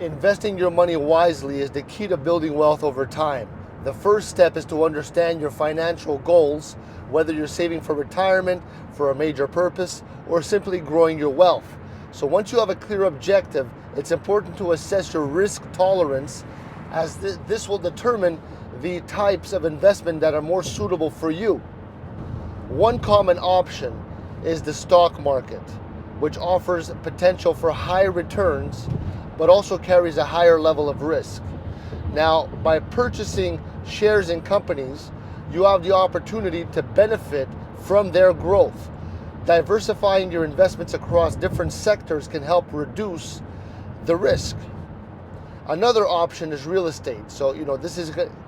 Investing your money wisely is the key to building wealth over time. The first step is to understand your financial goals, whether you're saving for retirement, for a major purpose, or simply growing your wealth. So once you have a clear objective, it's important to assess your risk tolerance, as this will determine the types of investment that are more suitable for you. One common option is the stock market, which offers potential for high returns but also carries a higher level of risk. Now, by purchasing shares in companies, you have the opportunity to benefit from their growth. Diversifying your investments across different sectors can help reduce the risk. Another option is real estate. So,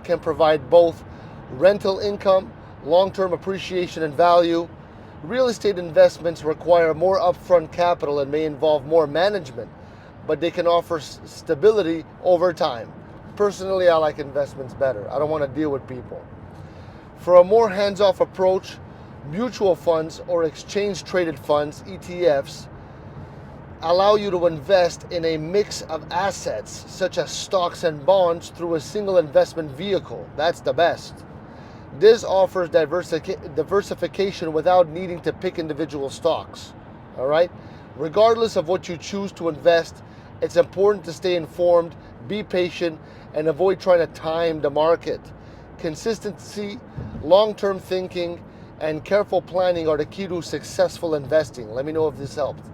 can provide both rental income, long-term appreciation and value. Real estate investments require more upfront capital and may involve more management, but they can offer stability over time. Personally, I like investments better. I don't want to deal with people. For a more hands-off approach, mutual funds or exchange-traded funds, ETFs, allow you to invest in a mix of assets, such as stocks and bonds, through a single investment vehicle. That's the best. This offers diversification without needing to pick individual stocks. All right? Regardless of what you choose to invest, it's important to stay informed, be patient, and avoid trying to time the market. Consistency, long-term thinking, and careful planning are the key to successful investing. Let me know if this helped.